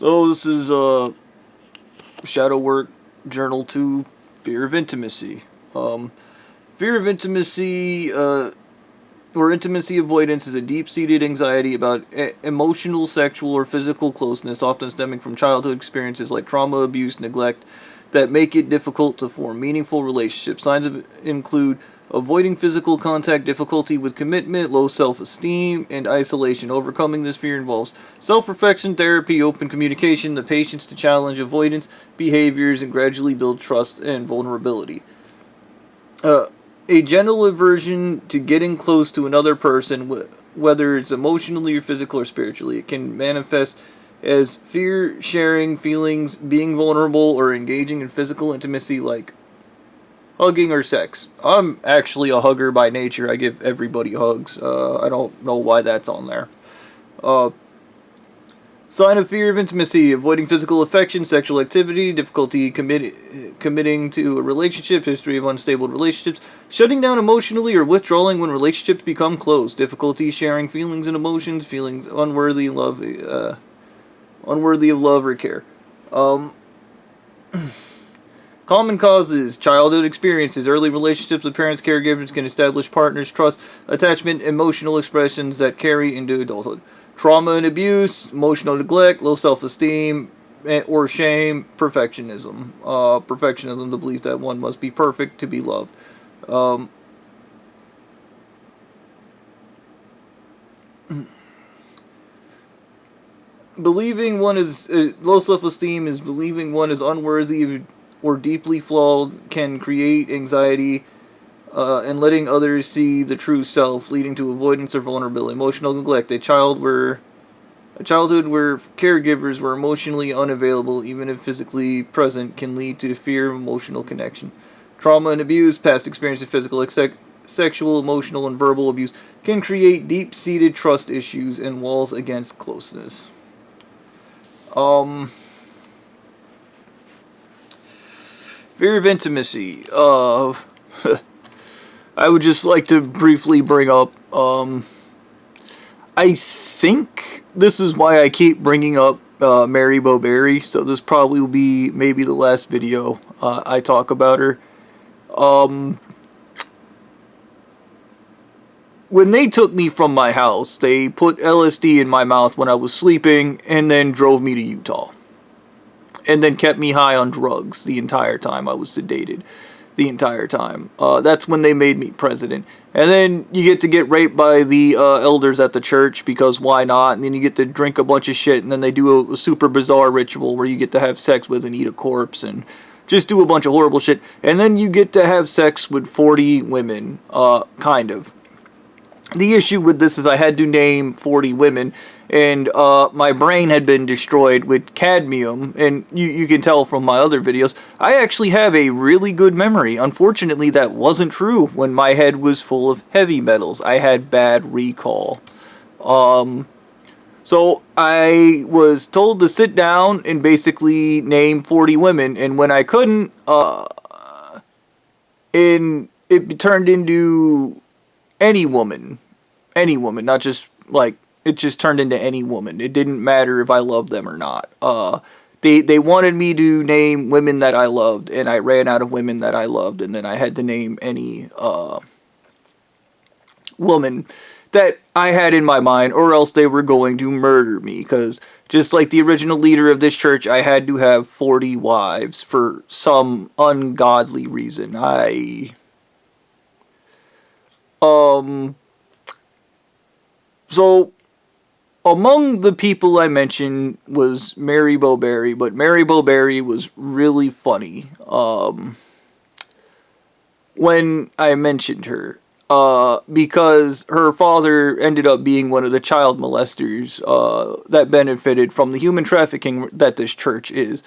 So this is Shadow Work Journal 2, Fear of Intimacy. Fear of intimacy, or intimacy avoidance, is a deep-seated anxiety about emotional, sexual, or physical closeness, often stemming from childhood experiences like trauma, abuse, neglect, that make it difficult to form meaningful relationships. Signs include avoiding physical contact, difficulty with commitment, low self-esteem, and isolation. Overcoming this fear involves self-reflection, therapy, open communication, the patience to challenge avoidance behaviors, and gradually build trust and vulnerability. A gentle aversion to getting close to another person, whether it's emotionally or physically or spiritually. It can manifest as fear sharing feelings, being vulnerable, or engaging in physical intimacy like hugging or sex. I'm actually a hugger by nature. I give everybody hugs. I don't know why that's on there. Uh, Sign of fear of intimacy: avoiding physical affection, sexual activity, difficulty committing to a relationship, history of unstable relationships, shutting down emotionally or withdrawing when relationships become close, difficulty sharing feelings and emotions, feelings unworthy of love or care. Um, Common causes: childhood experiences, early relationships with parents, caregivers can establish partners, trust, attachment, emotional expressions that carry into adulthood. Trauma and abuse, emotional neglect, low self-esteem, or shame, perfectionism. Perfectionism, the belief that one must be perfect to be loved. Um, Believing one is low self-esteem is believing one is unworthy or deeply flawed, can create anxiety and letting others see the true self, leading to avoidance or vulnerability. Emotional neglect: a childhood where caregivers were emotionally unavailable, even if physically present, can lead to fear of emotional connection. Trauma and abuse: past experience of physical, sexual, emotional, and verbal abuse can create deep-seated trust issues and walls against closeness. Um, Fear of intimacy. I would just like to briefly bring up, I think this is why I keep bringing up Mary Bowberry, so this probably will be maybe the last video I talk about her. Um, when they took me from my house, they put LSD in my mouth when I was sleeping and then drove me to Utah. And then kept me high on drugs the entire time. I was sedated the entire time. That's when they made me president. And then you get raped by the elders at the church, because why not? And then you get to drink a bunch of shit, and then they do a super bizarre ritual where you get to have sex with and eat a corpse and just do a bunch of horrible shit. And then you get to have sex with 40 women, kind of. The issue with this is I had to name 40 women, and my brain had been destroyed with cadmium, and you can tell from my other videos, I actually have a really good memory. Unfortunately, that wasn't true when my head was full of heavy metals. I had bad recall. So I was told to sit down and basically name 40 women, and when I couldn't, and it turned into any woman, not just like, it just turned into any woman. It didn't matter if I loved them or not. They wanted me to name women that I loved, and I ran out of women that I loved, and then I had to name any woman that I had in my mind, or else they were going to murder me, because just like the original leader of this church, I had to have 40 wives for some ungodly reason. So among the people I mentioned was Mary Bowberry, but Mary Bowberry was really funny when I mentioned her. Because her father ended up being one of the child molesters that benefited from the human trafficking that this church is.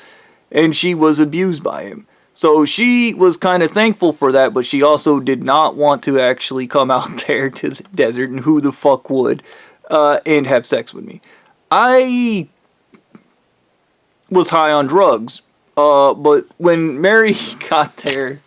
And she was abused by him. So she was kind of thankful for that, but she also did not want to actually come out there to the desert, and who the fuck would, and have sex with me. I was high on drugs, but when Mary got there,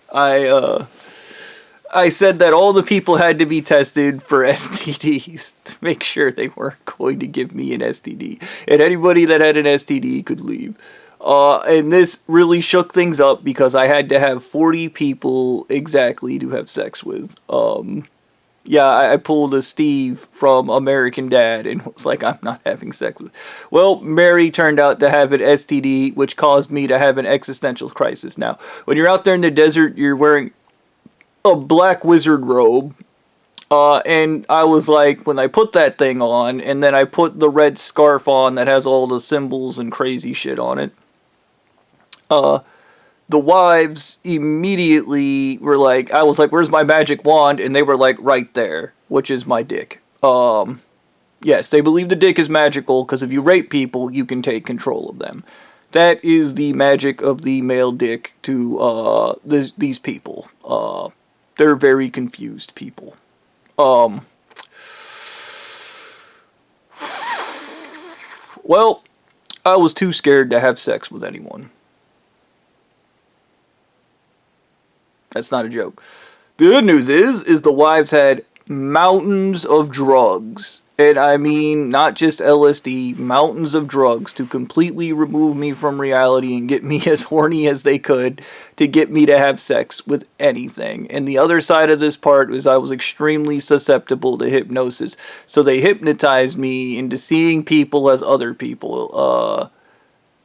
I said that all the people had to be tested for STDs to make sure they weren't going to give me an STD. And anybody that had an STD could leave. And this really shook things up because I had to have 40 people exactly to have sex with. Yeah, I pulled a Steve from American Dad and was like, I'm not having sex with. Well, Mary turned out to have an STD, which caused me to have an existential crisis. Now, when you're out there in the desert, you're wearing a black wizard robe. And I was like, when I put that thing on, and then I put the red scarf on that has all the symbols and crazy shit on it, the wives immediately were like, I was like, where's my magic wand? And they were like, right there, which is my dick. Yes, they believe the dick is magical because if you rape people, you can take control of them. That is the magic of the male dick to these people. They're very confused people. Well, I was too scared to have sex with anyone. That's not a joke. The good news is the wives had mountains of drugs. And I mean, not just LSD, mountains of drugs to completely remove me from reality and get me as horny as they could to get me to have sex with anything. And the other side of this part was I was extremely susceptible to hypnosis. So they hypnotized me into seeing people as other people.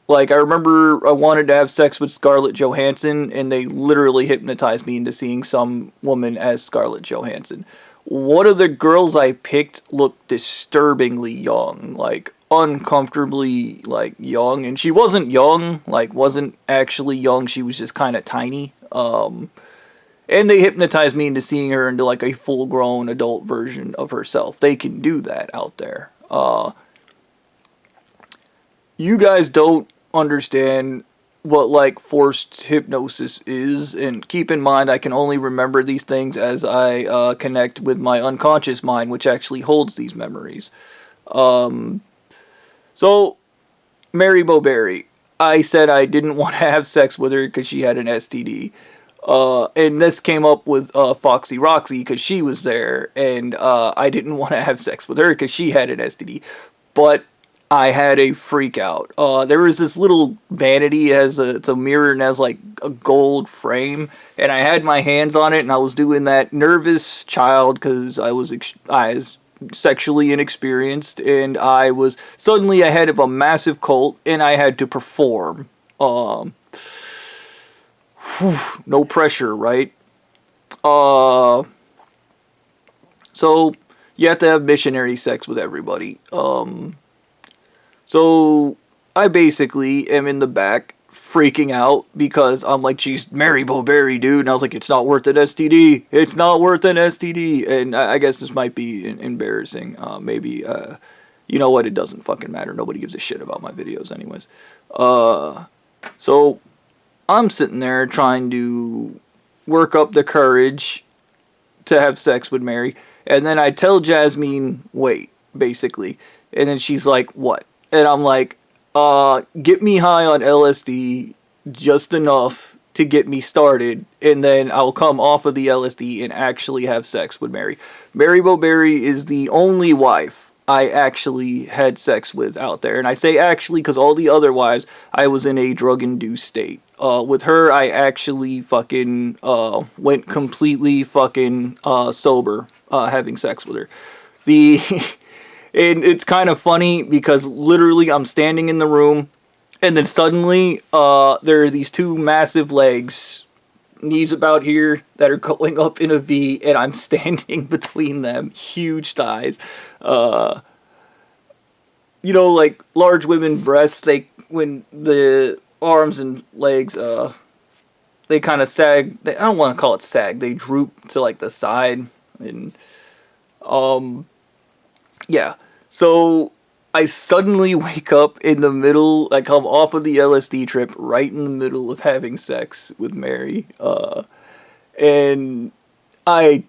Like, I remember I wanted to have sex with Scarlett Johansson, and they literally hypnotized me into seeing some woman as Scarlett Johansson. One of the girls I picked looked disturbingly young, like, uncomfortably, like, young. And she wasn't young, like, wasn't actually young, she was just kind of tiny. And they hypnotized me into seeing her into, like, a full-grown adult version of herself. They can do that out there. You guys don't understand what like forced hypnosis is, and keep in mind I can only remember these things as I connect with my unconscious mind, which actually holds these memories. So Mary Bowberry, I said I didn't want to have sex with her because she had an STD. And this came up with Foxy Roxy because she was there, and I didn't want to have sex with her because she had an STD. But I had a freak out. There was this little vanity, it's a mirror and has like a gold frame, and I had my hands on it, and I was doing that nervous child because I was sexually inexperienced, and I was suddenly ahead of a massive cult, and I had to perform. No pressure, right? So you have to have missionary sex with everybody. So I basically am in the back freaking out because I'm like, geez, Mary Bowberry, dude. And I was like, it's not worth an STD. It's not worth an STD. And I guess this might be embarrassing. Maybe, you know what? It doesn't fucking matter. Nobody gives a shit about my videos anyways. So I'm sitting there trying to work up the courage to have sex with Mary. And then I tell Jasmine, wait, basically. And then she's like, what? And I'm like, get me high on LSD just enough to get me started, and then I'll come off of the LSD and actually have sex with Mary. Mary Bowberry is the only wife I actually had sex with out there. And I say actually because all the other wives, I was in a drug-induced state. With her, I actually fucking went completely fucking sober having sex with her. And it's kind of funny because literally I'm standing in the room, and then suddenly there are these two massive legs, knees about here, that are going up in a V, and I'm standing between them. Huge thighs. You know, like large women breasts, when the arms and legs, they kind of sag. I don't want to call it sag. They droop to like the side, and yeah. So I suddenly wake up in the middle, I come off of the LSD trip right in the middle of having sex with Mary. And I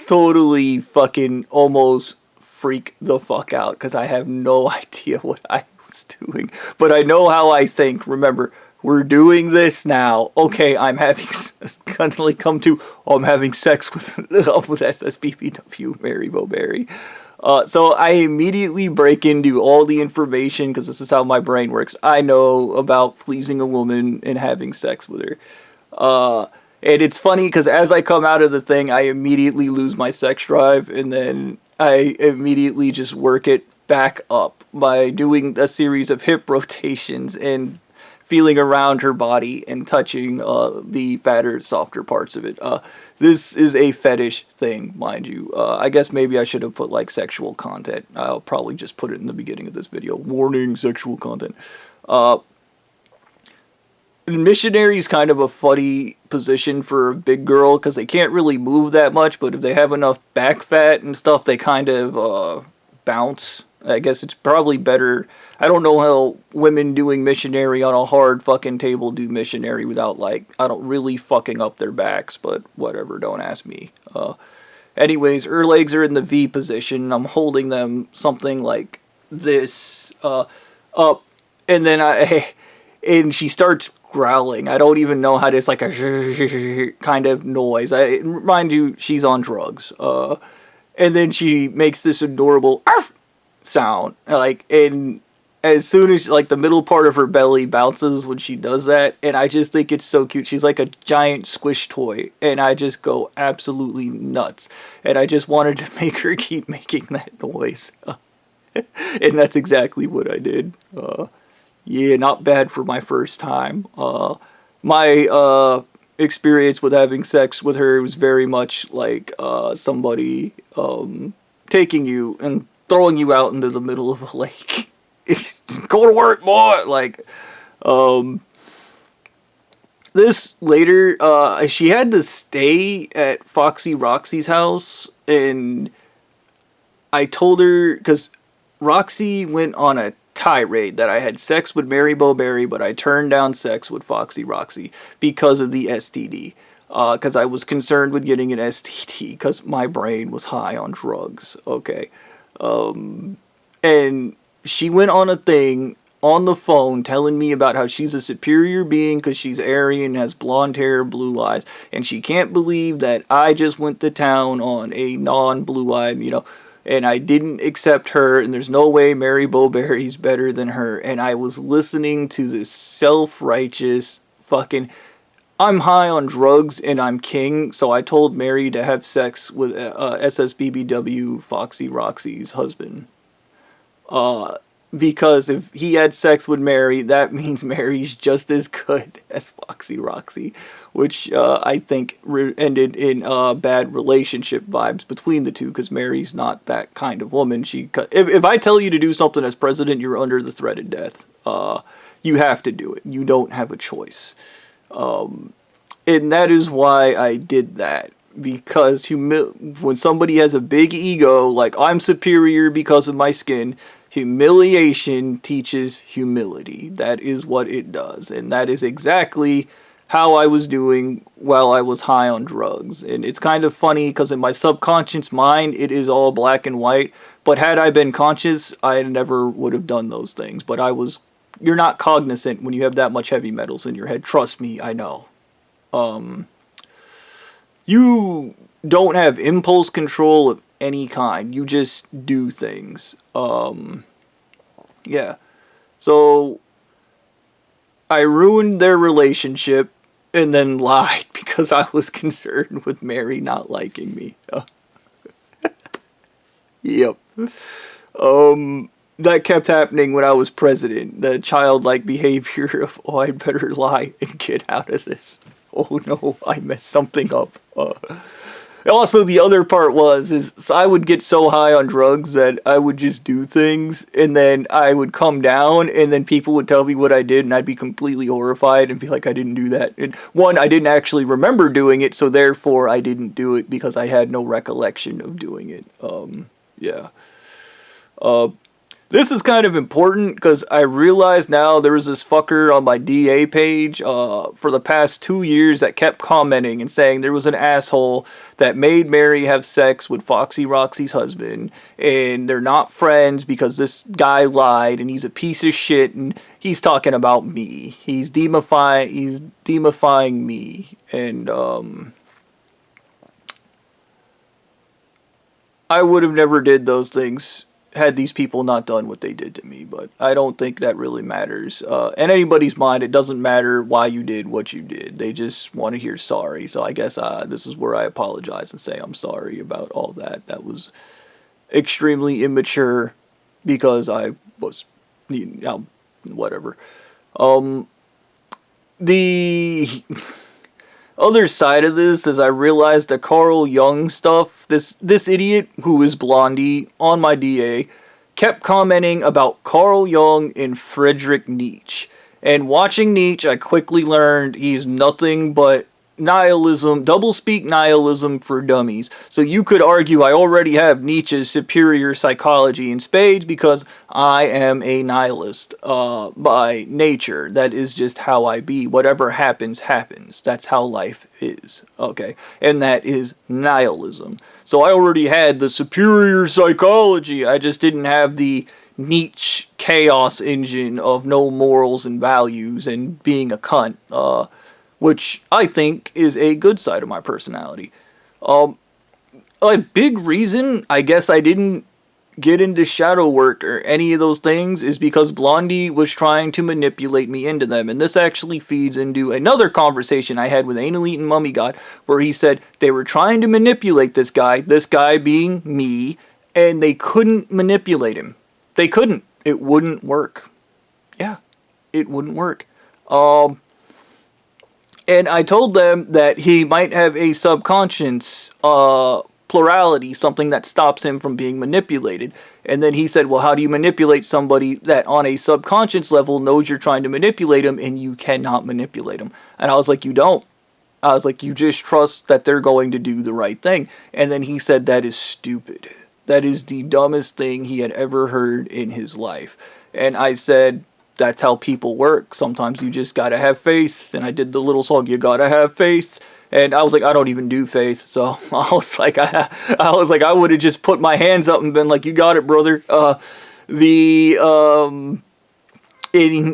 totally fucking almost freak the fuck out because I have no idea what I was doing. But I know how I think. Remember, we're doing this now. Okay, I'm having suddenly come to. Oh, I'm having sex with SSBBW Mary Bowberry. So I immediately break into all the information because this is how my brain works. I know about pleasing a woman and having sex with her. And it's funny because as I come out of the thing, I immediately lose my sex drive, and then I immediately just work it back up by doing a series of hip rotations and feeling around her body and touching the fatter, softer parts of it. This is a fetish thing, mind you. I guess maybe I should have put like sexual content. I'll probably just put it in the beginning of this video. Warning, sexual content. Missionary is kind of a funny position for a big girl because they can't really move that much, but if they have enough back fat and stuff, they kind of bounce. I guess it's probably better. I don't know how women doing missionary on a hard fucking table do missionary without, like, I don't really fucking up their backs, but whatever, don't ask me. Anyways, her legs are in the V position. I'm holding them something like this up, and then and she starts growling. I don't even know how to. It's like a kind of noise. Mind you, she's on drugs. And then she makes this adorable arf sound, like, and as soon as like the middle part of her belly bounces when she does that, and I just think it's so cute. She's like a giant squish toy, and I just go absolutely nuts. And I just wanted to make her keep making that noise, and that's exactly what I did. Yeah, not bad for my first time. My experience with having sex with her was very much like somebody taking you and throwing you out into the middle of a lake. Go to work, boy! Like, this later, she had to stay at Foxy Roxy's house, and I told her, because Roxy went on a tirade that I had sex with Mary Bowberry, but I turned down sex with Foxy Roxy because of the STD. Because I was concerned with getting an STD because my brain was high on drugs. Okay. And she went on a thing on the phone telling me about how she's a superior being because she's Aryan, has blonde hair, blue eyes, and she can't believe that I just went to town on a non-blue-eyed, and I didn't accept her, and there's no way Mary Bowberry's better than her, and I was listening to this self-righteous fucking, I'm high on drugs and I'm king, so I told Mary to have sex with SSBBW Foxy Roxy's husband. Because if he had sex with Mary, that means Mary's just as good as Foxy Roxy, which I think ended in bad relationship vibes between the two, because Mary's not that kind of woman. If I tell you to do something as president, you're under the threat of death. You have to do it. You don't have a choice. And that is why I did that. Because when somebody has a big ego, like I'm superior because of my skin, humiliation teaches humility. That is what it does. And that is exactly how I was doing while I was high on drugs. And it's kind of funny because in my subconscious mind, it is all black and white. But had I been conscious, I never would have done those things. But you're not cognizant when you have that much heavy metals in your head. Trust me, I know. You don't have impulse control of any kind. You just do things. Yeah. So, I ruined their relationship and then lied because I was concerned with Mary not liking me. Yep. That kept happening when I was president. The childlike behavior of, oh, I'd better lie and get out of this. Oh no, I messed something up. Also, the other part is I would get so high on drugs that I would just do things, and then I would come down, and then people would tell me what I did, and I'd be completely horrified and be like, I didn't do that. And one, I didn't actually remember doing it, so therefore I didn't do it because I had no recollection of doing it. Yeah. This is kind of important because I realize now there was this fucker on my DA page for the past 2 years that kept commenting and saying there was an asshole that made Mary have sex with Foxy Roxy's husband, and they're not friends because this guy lied and he's a piece of shit, and he's talking about me. He's demifying me, and I would have never did those things had these people not done what they did to me, but I don't think that really matters. In anybody's mind, it doesn't matter why you did what you did. They just want to hear sorry. So I guess this is where I apologize and say I'm sorry about all that. That was extremely immature because I was, whatever. The other side of this is I realized the Carl Jung stuff, this idiot who is Blondie on my DA kept commenting about Carl Jung and Friedrich Nietzsche. And watching Nietzsche, I quickly learned he's nothing but nihilism, doublespeak nihilism for dummies. So you could argue I already have Nietzsche's superior psychology in spades because I am a nihilist by nature. That is just how I be. Whatever happens, happens. That's how life is. Okay? And that is nihilism. So I already had the superior psychology. I just didn't have the Nietzsche chaos engine of no morals and values and being a cunt. Which I think is a good side of my personality. A big reason I guess I didn't get into shadow work or any of those things is because Blondie was trying to manipulate me into them. And this actually feeds into another conversation I had with Anal Eating Mummy God, where he said they were trying to manipulate this guy being me, and they couldn't manipulate him. They couldn't. It wouldn't work. Yeah, it wouldn't work. And I told them that he might have a subconscious plurality, something that stops him from being manipulated. And then he said, well, how do you manipulate somebody that on a subconscious level knows you're trying to manipulate him and you cannot manipulate him? And I was like, you don't. I was like, you just trust that they're going to do the right thing. And then he said, that is stupid. That is the dumbest thing he had ever heard in his life. And I said, that's how people work. Sometimes you just gotta have faith. And I did the little song, you gotta have faith. And I was like, I don't even do faith. So I was like, I would have just put my hands up and been like, you got it, brother. And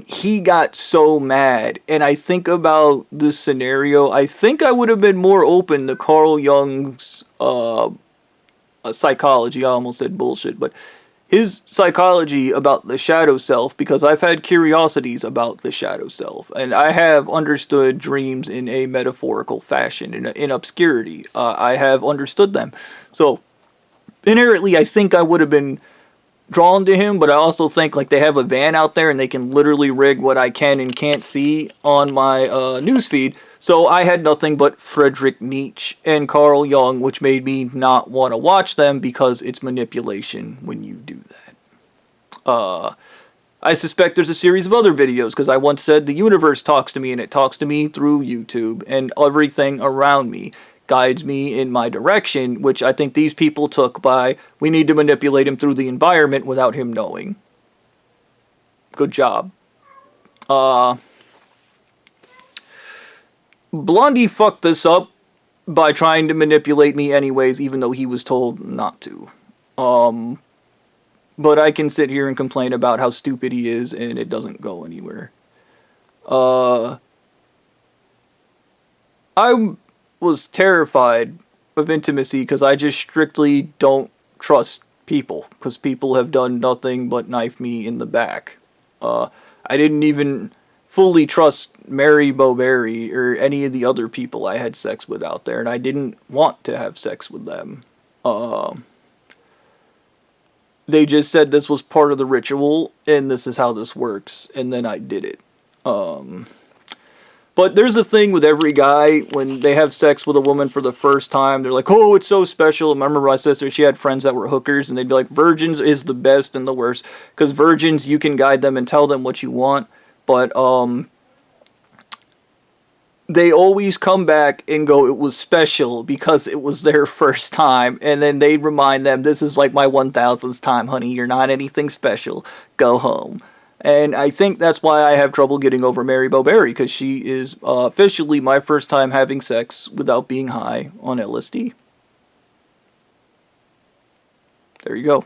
he got so mad. And I think about this scenario, I think I would have been more open to Carl Jung's psychology. I almost said bullshit, but his psychology about the shadow self, because I've had curiosities about the shadow self, and I have understood dreams in a metaphorical fashion, in obscurity. I have understood them. So, inherently, I think I would have been drawn to him, but I also think like they have a van out there and they can literally rig what I can and can't see on my newsfeed. So I had nothing but Friedrich Nietzsche and Carl Jung, which made me not want to watch them because it's manipulation when you do that. I suspect there's a series of other videos because I once said the universe talks to me and it talks to me through YouTube, and everything around me guides me in my direction, which I think these people took by, we need to manipulate him through the environment without him knowing. Good job. Blondie fucked this up by trying to manipulate me anyways, even though he was told not to. But I can sit here and complain about how stupid he is, and it doesn't go anywhere. I was terrified of intimacy because I just strictly don't trust people, because people have done nothing but knife me in the back. I didn't even fully trust Mary Bowberry or any of the other people I had sex with out there, and I didn't want to have sex with them. They just said this was part of the ritual, and this is how this works, and then I did it. But there's a thing with every guy, when they have sex with a woman for the first time, they're like, oh, it's so special. I remember my sister, she had friends that were hookers, and they'd be like, virgins is the best and the worst. Because virgins, you can guide them and tell them what you want. But they always come back and go, it was special because it was their first time. And then they remind them, this is like my 1000th time, honey. You're not anything special. Go home. And I think that's why I have trouble getting over Mary Bowberry, because she is officially my first time having sex without being high on LSD. There you go.